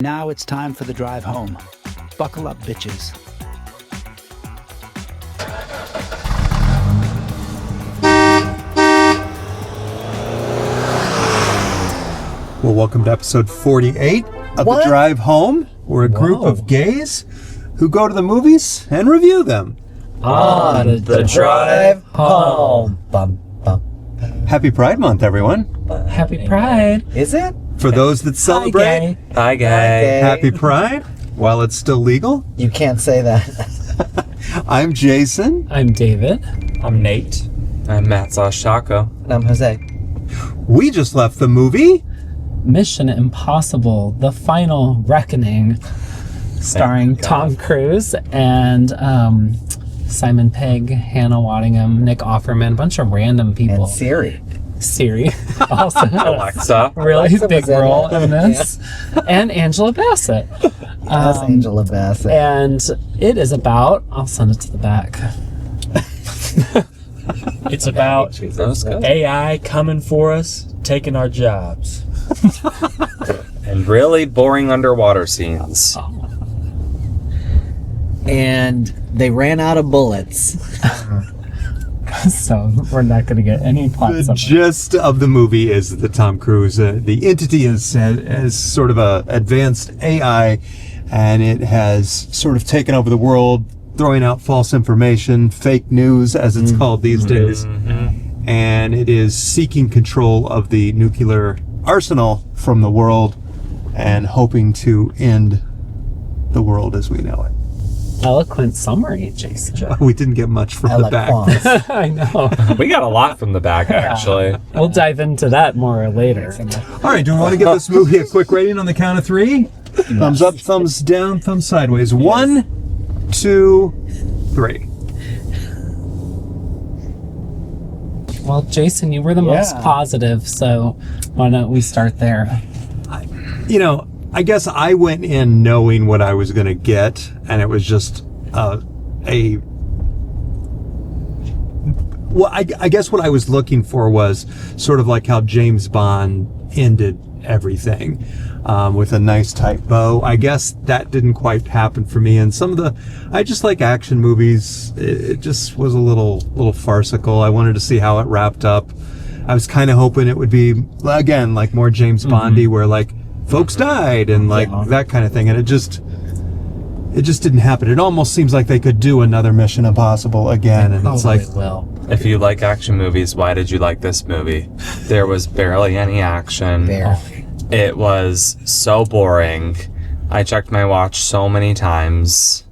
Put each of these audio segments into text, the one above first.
Now it's time for the drive home. Buckle up, bitches. Well, welcome to episode 48 of The Drive Home. We're a group of gays who go to the movies and review them. On the drive home. Bum, bum. Happy Pride Month, everyone. Happy Pride. Is it? For those that celebrate, Hi, gay. happy Pride while it's still legal. You can't say that. I'm Jason. I'm David. I'm Nate. I'm Matt Chaco. And I'm Jose. We just left the movie. Mission Impossible, The Final Reckoning, starring Tom Cruise and Simon Pegg, Hannah Waddingham, Nick Offerman, a bunch of random people. And Siri. Siri also had Alexa. a really Alexa big was in role it. in this. And Angela Bassett. That's Angela Bassett. And it is about, I'll send it to the back. It's about That was good. AI coming for us, taking our jobs. And really boring underwater scenes. And they ran out of bullets. So we're not going to get any plot The summary. gist of the movie is that Tom Cruise, the entity is sort of a advanced AI, and it has sort of taken over the world, throwing out false information, fake news, as it's called these days. And it is seeking control of the nuclear arsenal from the world and hoping to end the world as we know it. Eloquent summary, Jason. We didn't get much from the back. Eloquence. I know. We got a lot from the back, actually. We'll dive into that more later. All right, do we want to give this movie a quick rating on the count of three? Thumbs up, thumbs down, thumbs sideways. 1, 2, 3. Well, Jason, you were the most positive, so why don't we start there? You know, I guess I went in knowing what I was going to get, and it was just well, I guess what I was looking for was sort of like how James Bond ended everything, with a nice tight bow. I guess that didn't quite happen for me. And I just like action movies. It just was a little farcical. I wanted to see how it wrapped up. I was kind of hoping it would be, again, like more James Bondy, where like folks died and like that kind of thing. And it just didn't happen. It almost seems like they could do another Mission Impossible again. And it's like, well, If you like action movies, why did you like this movie? There was barely any action. Barely. It was so boring. I checked my watch so many times.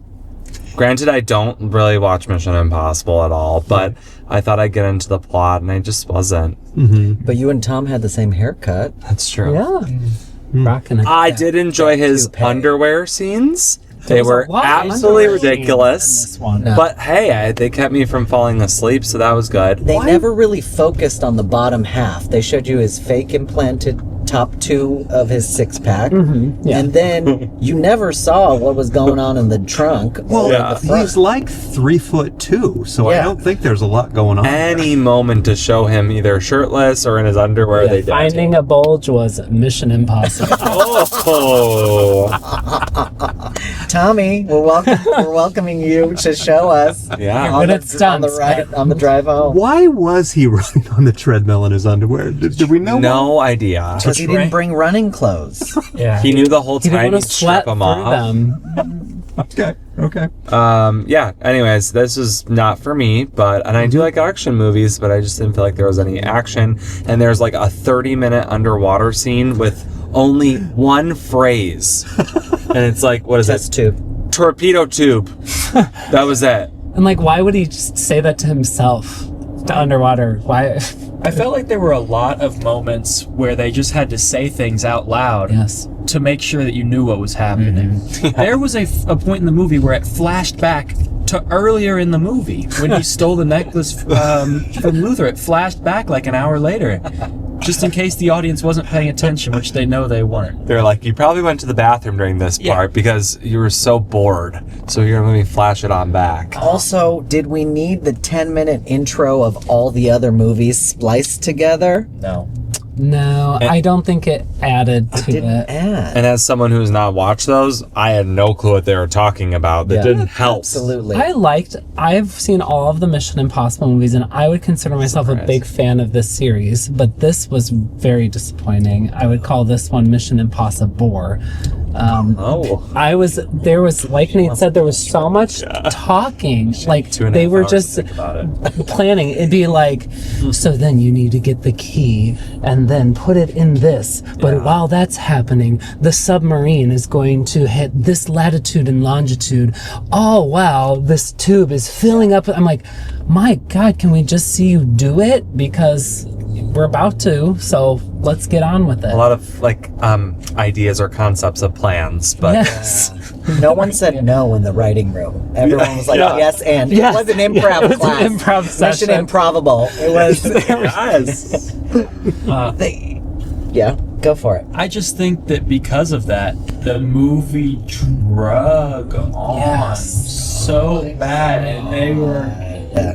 Granted, I don't really watch Mission Impossible at all, but I thought I'd get into the plot, and I just wasn't. But you and Tom had the same haircut. That's true. yeah. Rocking it. I did enjoy his toupee. underwear scenes. They There was were a lot of absolutely underwear scenes ridiculous. in this one. No. But hey, they kept me from falling asleep, so that was good. They never really focused on the bottom half. They showed you his fake implanted top 2 of his six-pack. yeah. And then you never saw what was going on in the trunk. well, Yeah. the front. he's like 3'2", so I Yeah. don't think there's a lot going on. Any moment to show him either shirtless or in his underwear, they did. Finding a bulge was Mission Impossible. Oh, Tommy, we're welcoming you to show us. yeah. Good at stunts, on the drive home. Why was he running on the treadmill in his underwear? Did we know? why? No idea. Because he didn't bring running clothes. Yeah. He knew the whole He didn't time want he'd to sweat strip through him off. them. Okay. Yeah. Anyways, this is not for me, and I do like action movies, but I just didn't feel like there was any action. And there's like a 30-minute underwater scene with only one phrase, and it's like, what is Test it? tube. Torpedo tube. That was it. And like, why would he just say that to himself? To underwater? Why? I felt like there were a lot of moments where they just had to say things out loud Yes. to make sure that you knew what was happening. There was a point in the movie where it flashed back to earlier in the movie when he stole the necklace from Luther. It flashed back like an hour later, just in case the audience wasn't paying attention, which they know they weren't. They're like, you probably went to the bathroom during this Yeah. part because you were so bored. So you're going to flash it on back. Also, did we need the 10-minute intro of all the other movies spliced together? No. No, I don't think it added to Didn't it. add. And as someone who's not watched those, I had no clue what they were talking about. That Yeah. didn't help. Absolutely. I've seen all of the Mission Impossible movies, and I would consider myself a big fan of this series, but this was very disappointing. I would call this one Mission Impossible. There was, like Nate said, there was so much talking. Like, 2.5 they were hours just to think about it. planning. It'd be like, so then you need to get the key and then put it in this. But while that's happening, the submarine is going to hit this latitude and longitude. Oh, wow, this tube is filling up. I'm like, my God, can we just see you do it? Because we're about to, so let's get on with it. A lot of ideas or concepts of plans, but Yes. No one said no in the writing room. Everyone was like, yes, and Yes. it was an improv It was an class. improv Mission session. Improbable. It was. yes. Yeah, go for it. I just think that because of that, the movie drug on so bad, and they were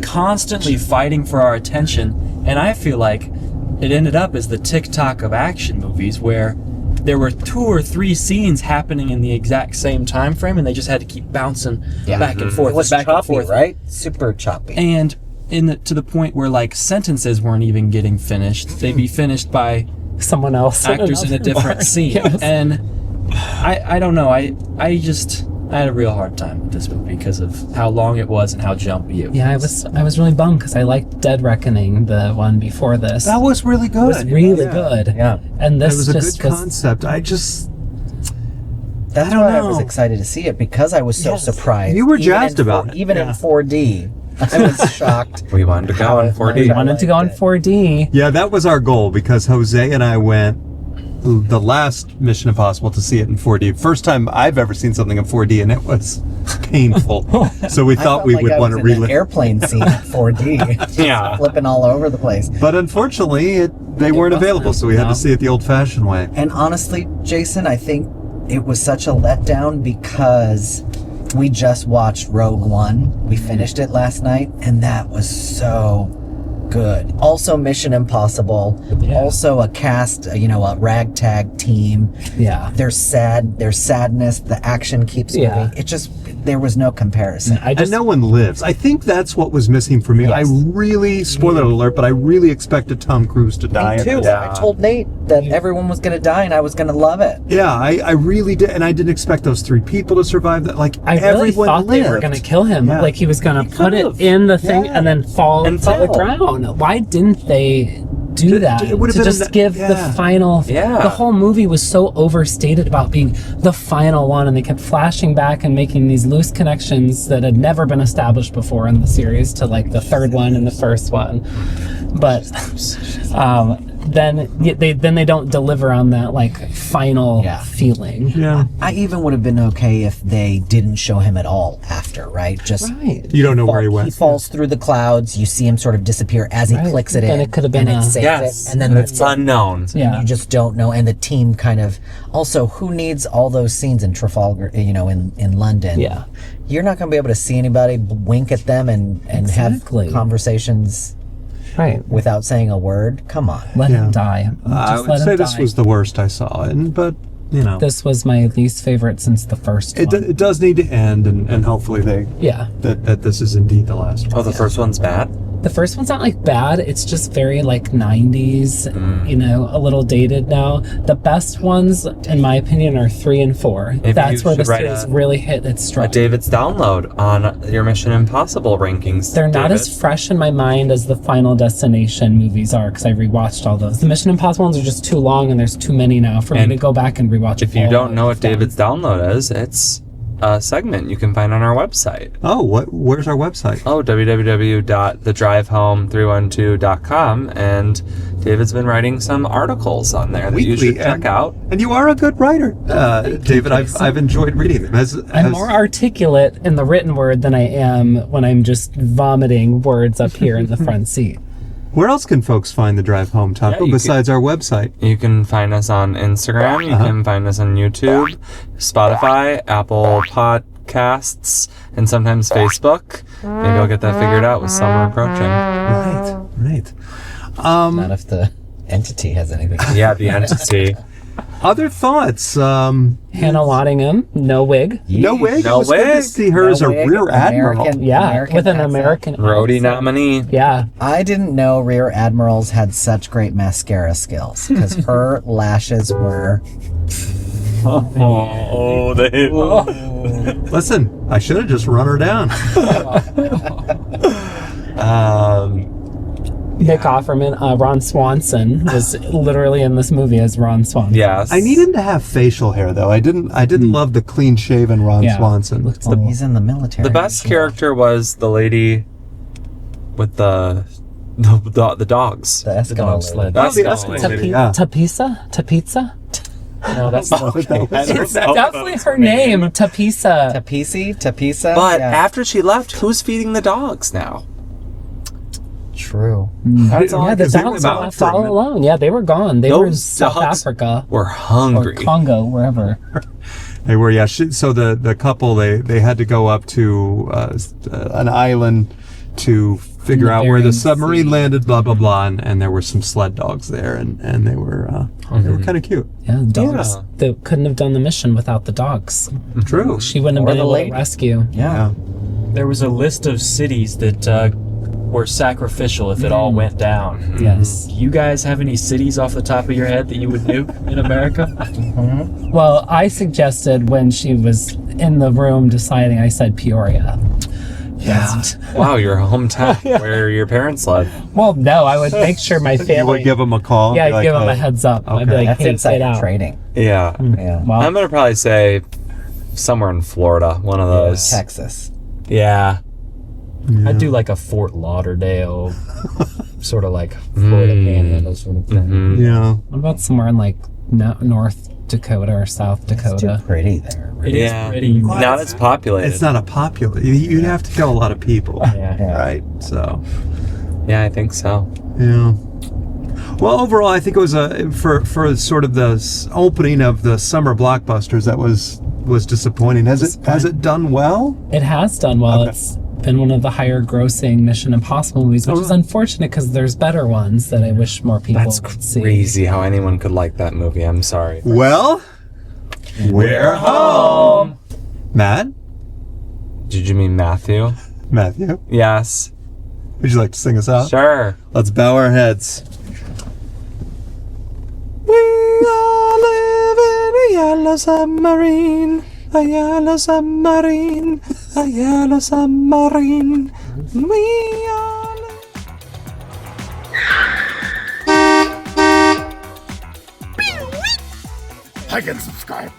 constantly fighting for our attention. And I feel like it ended up as the TikTok of action movies, where there were 2 or 3 scenes happening in the exact same time frame, and they just had to keep bouncing back and forth, It was back choppy, and forth, right? Super choppy. and to the point where like sentences weren't even getting finished. They'd be finished by Someone else. actors in a another different part. scene. Yes. And I don't know. I had a real hard time with this movie because of how long it was and how jumpy it was. Yeah, I was really bummed because I liked Dead Reckoning, the one before this. That was really good. It was really good. Yeah. And It this was a just good was concept. That's don't why I know. was excited to see it, because I was so surprised. You were Even jazzed in about it. Even in 4D, I was shocked. We wanted to go in we 4D. wanted to go in 4D. Yeah, that was our goal because Jose and I went the last Mission Impossible to see it in 4D. First time I've ever seen something in 4D, and it was painful. So we I thought felt we like would I want to was in an relive. airplane scene in 4D. Yeah. Flipping all over the place. But unfortunately, they weren't available, so we had to see it the old-fashioned way. And honestly, Jason, I think it was such a letdown because we just watched Rogue One. We finished it last night, and that was so good. Also Mission Impossible. Also a cast, a ragtag team. Yeah. There's sadness. The action keeps Yeah. moving. It just, there was no comparison. I just And no one lives. I think that's what was missing for me. Yes. I really, spoiler alert, but I really expected Tom Cruise to die. Me in too. this. I told Nate that everyone was going to die and I was going to love it. Yeah, I really did, and I didn't expect those 3 people to survive that. Like, I really everyone thought lived. they were going to kill him. Yeah. Like he was going to put it could've. in the thing Yeah. and then fall And to the fell. ground. Why didn't they do that? it would've to been just give the yeah. final. Yeah. The whole movie was so overstated about being the final one, and they kept flashing back and making these loose connections that had never been established before in the series to like the third one and the first one. But then they don't deliver on that like final feeling. Yeah. I even would have been okay if they didn't show him at all after, right? Just Right. You don't know where he He went. falls through the clouds. You see him sort of disappear as he Right. clicks it Then in. it could have been and it a- saves Yes. it, and then And it's unknown. Yeah. you just don't know. And the team kind of also, who needs all those scenes in Trafalgar? In London. Yeah. You're not going to be able to see anybody, wink at them, and Exactly. have conversations Right. without saying a word. Come on. Let Yeah. him die. I Just would let him say this die. was the worst I saw, but This was my least favorite since the first it, one. it does need to end, and hopefully Yeah. that this is indeed the last one. Oh, the first one's bad? The first one's not like bad, it's just very like 90s, Mm. a little dated now. The best ones, in my opinion, are 3 and 4. Maybe That's you where the should write series a- really hit its A stride. David's download on your Mission Impossible rankings. They're not David. as fresh in my mind as the Final Destination movies are because I rewatched all those. The Mission Impossible ones are just too long and there's too many now for me And to go back and rewatch If you all don't know of what them. David's download is, it's a segment you can find on our website. Oh, where's our website? Oh, www.thedriveHome312.com, and David's been writing some articles on there that you should check out. And you are a good writer, David. I've enjoyed reading them. I'm more articulate in the written word than I am when I'm just vomiting words up here in the front seat. Where else can folks find the drive home, Taco, you besides our website? You can find us on Instagram. You can find us on YouTube, Spotify, Apple Podcasts, and sometimes Facebook. Maybe I'll get that figured out with summer approaching. Right. Not if the Entity has anything. Yeah, the entity. Other thoughts? Hannah Waddingham, no wig. No wig. No It was good to wig. see her as a rear admiral. Yeah, with an American Rhodey accent. nominee. Yeah. I didn't know rear admirals had such great mascara skills because her lashes were. Oh, they. Listen, I should have just run her down. Nick Offerman, Ron Swanson was literally in this movie as Ron Swanson. Yes. I need him to have facial hair though. I didn't love the clean shaven Ron Yeah. Swanson. Well, he's in the military. The best character was the lady with the dogs. The Eskimo dog lady. sled. Oh, the Eskimo Eskimo lady. lady, yeah. Tapisa? Tapizza? No, that's not. It's definitely her name, Tapisa. Tapisa. But yeah. after she left, who's feeding the dogs now? True. That's all Yeah, I the can think dogs were about. left all alone. Yeah, they were gone. They were in Those South dogs Africa We're or hungry. Congo, wherever. They were, yeah. So the couple they had to go up to an island to figure the out where the Bering submarine Sea. landed. Blah blah blah, and there were some sled dogs there, and they were kind of cute. Yeah, the dogs. Yeah. They couldn't have done the mission without the dogs. True. She wouldn't have Or been the able lady. to rescue. Yeah. There was a list of cities that were sacrificial if it all went down. Yes. Do you guys have any cities off the top of your head that you would nuke in America? Well, I suggested when she was in the room deciding, I said Peoria. Yeah. Wow, your hometown where your parents live. Well, no, I would make sure my family. You would give them a call. yeah, be I'd like, give them "Hey." a heads up. I'd be Okay. like, That's hey, get insider out. trading. Yeah. Yeah. Well, I'm gonna probably say somewhere in Florida, one of those. Texas. Yeah. I'd do like a Fort Lauderdale, sort of like Florida Panhandle sort of thing. Mhm. Yeah. what about somewhere in like North Dakota or South It's too Dakota? pretty there. It is Yeah. pretty. Not as populated. It's not a popular. You'd have to kill a lot of people, Yeah. Yeah. right? So. Yeah, I think so. Yeah. Well, overall, I think it was for sort of the opening of the summer blockbusters that was disappointing. Has it done well? It has done well. Okay. It's been one of the higher grossing Mission Impossible movies, which is unfortunate because there's better ones that I wish more people That's could see. crazy how anyone could like that movie. I'm sorry. Well, we're home. Matt, Did you mean Matthew? Matthew, Yes. would you like to sing us out? Sure. Let's bow our heads. We all live in a yellow submarine. A yellow submarine. A yellow submarine. We all live. Like and subscribe.